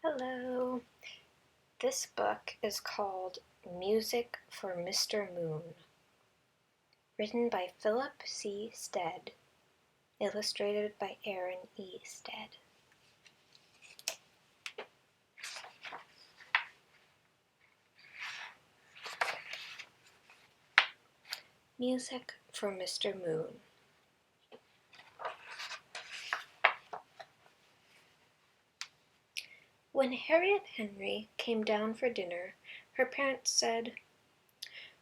Hello. This book is called Music for Mr. Moon, written by Philip C. Stead, illustrated by Aaron E. Stead. Music for Mr. Moon. When Harriet Henry came down for dinner, her parents said,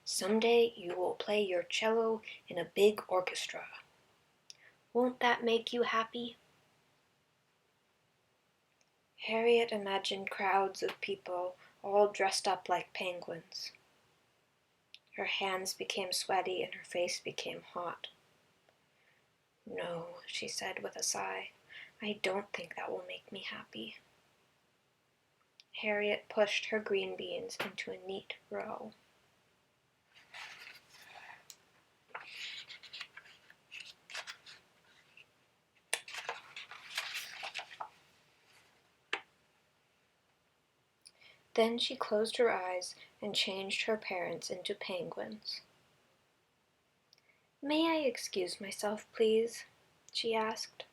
"Someday you will play your cello in a big orchestra. Won't that make you happy?" Harriet imagined crowds of people all dressed up like penguins. Her hands became sweaty and her face became hot. "No," she said with a sigh, "I don't think that will make me happy." Harriet pushed her green beans into a neat row. Then she closed her eyes and changed her parents into penguins. "May I excuse myself, please?" she asked.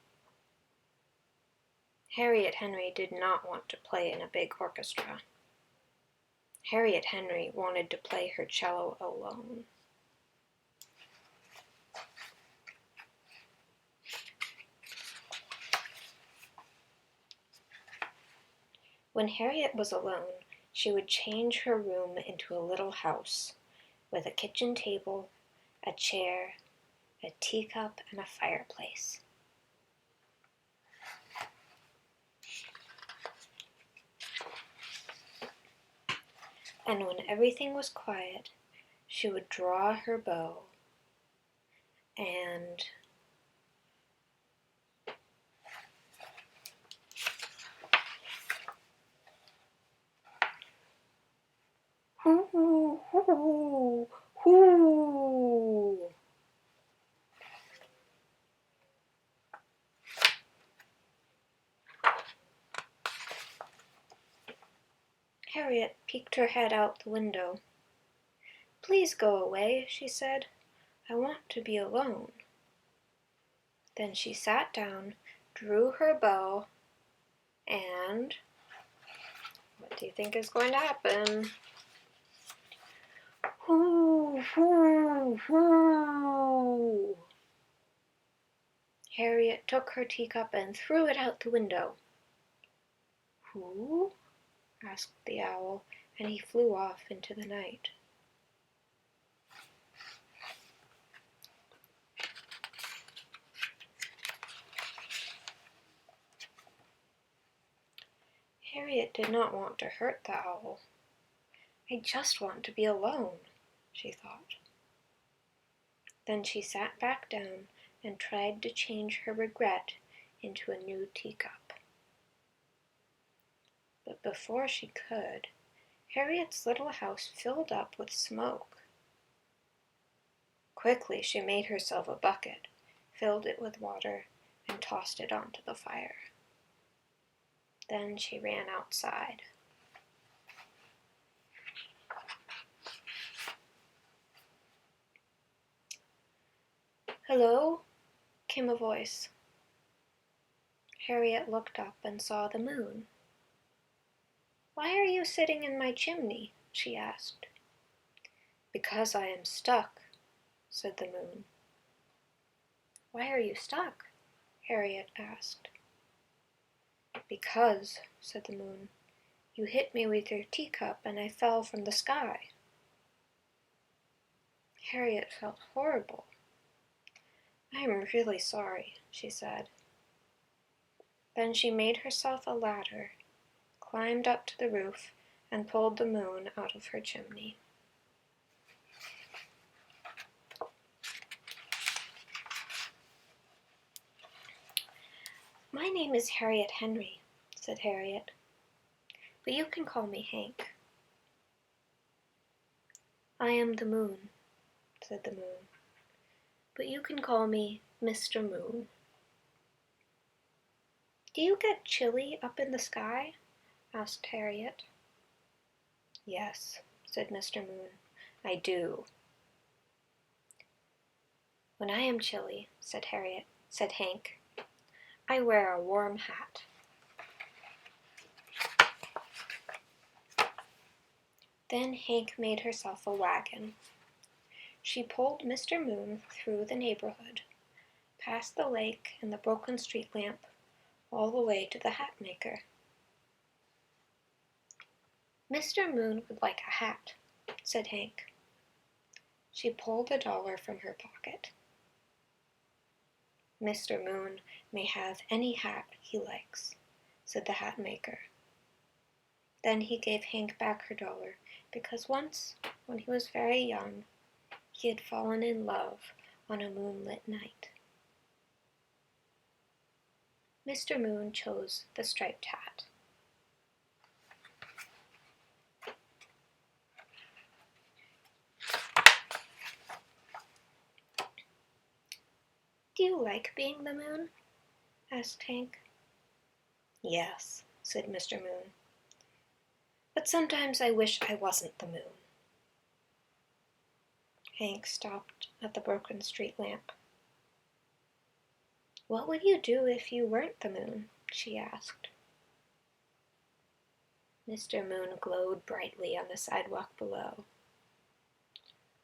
Harriet Henry did not want to play in a big orchestra. Harriet Henry wanted to play her cello alone. When Harriet was alone, she would change her room into a little house, with a kitchen table, a chair, a teacup, and a fireplace. And when everything was quiet, she would draw her bow and hoo, hoo, hoo. Harriet peeked her head out the window. "Please go away," she said. "I want to be alone." Then she sat down, drew her bow, and what do you think is going to happen? Hoo, hoo, hoo. Harriet took her teacup and threw it out the window. "Who?" asked the owl, and he flew off into the night. Harriet did not want to hurt the owl. "I just want to be alone," she thought. Then she sat back down and tried to change her regret into a new teacup. But before she could, Harriet's little house filled up with smoke. Quickly she made herself a bucket, filled it with water, and tossed it onto the fire. Then she ran outside. "Hello?" came a voice. Harriet looked up and saw the moon. "Why are you sitting in my chimney?" she asked. "Because I am stuck," said the moon. "Why are you stuck?" Harriet asked. "Because," said the moon, "you hit me with your teacup and I fell from the sky." Harriet felt horrible. "I am really sorry," she said. Then she made herself a ladder, climbed up to the roof, and pulled the moon out of her chimney. "My name is Harriet Henry," said Harriet, "but you can call me Hank." "I am the moon," said the moon, "but you can call me Mr. Moon." "Do you get chilly up in the sky?" asked Harriet. Yes, said Mr. Moon, I do. When I am chilly, said Hank, I wear a warm hat. Then Hank made herself a wagon. She pulled Mr. Moon through the neighborhood, past the lake and the broken street lamp, all the way to the hat maker. Mr. Moon would like a hat, said Hank. She pulled $1 from her pocket. Mr. Moon may have any hat he likes, said the hat maker. Then he gave Hank back her $1, because once, when he was very young, he had fallen in love on a moonlit night. Mr. Moon chose the striped hat. Do you like being the moon? Asked Hank. Yes, said Mr. Moon. But sometimes I wish I wasn't the moon. Hank stopped at the broken street lamp. What would you do if you weren't the moon? She asked. Mr. Moon glowed brightly on the sidewalk below.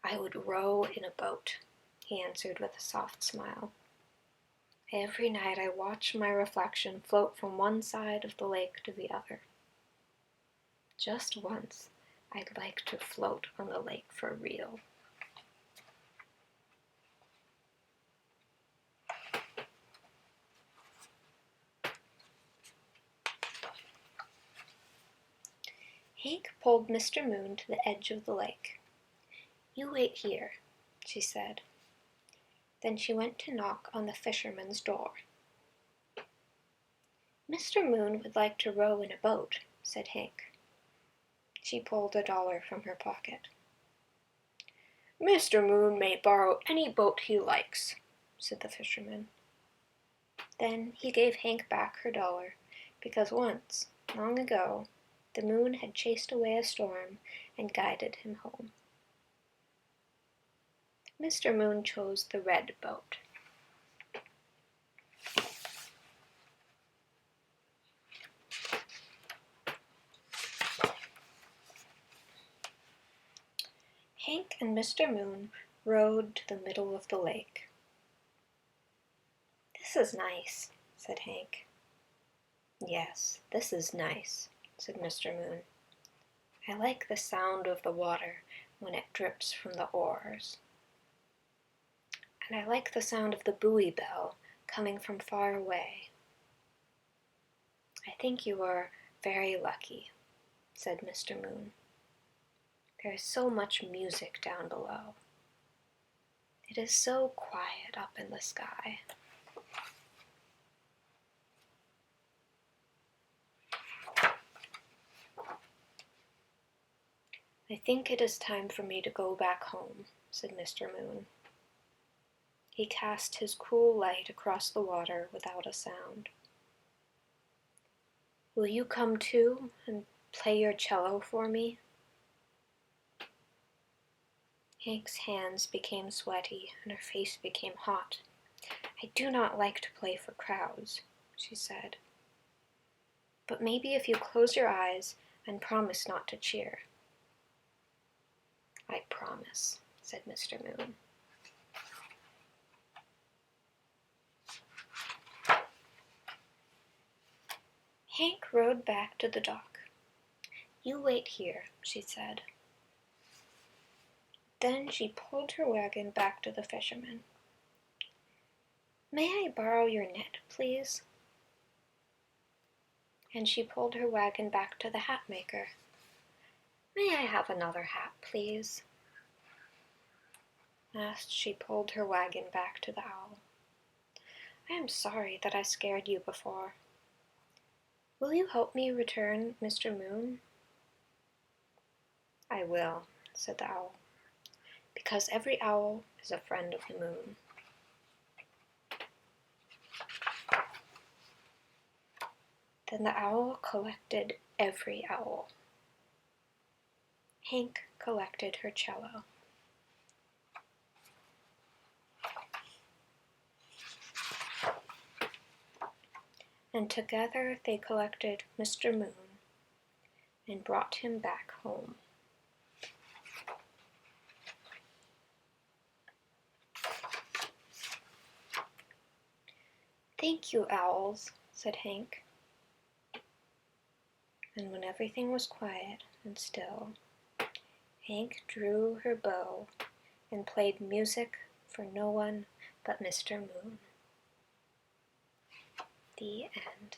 I would row in a boat, he answered with a soft smile. Every night I watch my reflection float from one side of the lake to the other. Just once, I'd like to float on the lake for real. Hank pulled Mr. Moon to the edge of the lake. You wait here, she said. Then she went to knock on the fisherman's door. Mr. Moon would like to row in a boat, said Hank. She pulled $1 from her pocket. Mr. Moon may borrow any boat he likes, said the fisherman. Then he gave Hank back her $1, because once, long ago, the moon had chased away a storm and guided him home. Mr. Moon chose the red boat. Hank and Mr. Moon rowed to the middle of the lake. This is nice, said Hank. Yes, this is nice, said Mr. Moon. I like the sound of the water when it drips from the oars. And I like the sound of the buoy bell coming from far away. I think you are very lucky, said Mr. Moon. There is so much music down below. It is so quiet up in the sky. I think it is time for me to go back home, said Mr. Moon. He cast his cool light across the water without a sound. Will you come too and play your cello for me? Hank's hands became sweaty and her face became hot. I do not like to play for crowds, she said. But maybe if you close your eyes and promise not to cheer. I promise, said Mr. Moon. Hank rowed back to the dock. You wait here, she said. Then she pulled her wagon back to the fisherman. May I borrow your net, please? And she pulled her wagon back to the hat maker. May I have another hat, please? Last she pulled her wagon back to the owl. I am sorry that I scared you before. Will you help me return Mr. Moon? I will, said the owl, because every owl is a friend of the moon. Then the owl collected every owl. Hank collected her cello. And together they collected Mr. Moon and brought him back home. "Thank you, owls," said Hank. And when everything was quiet and still, Hank drew her bow and played music for no one but Mr. Moon. The end.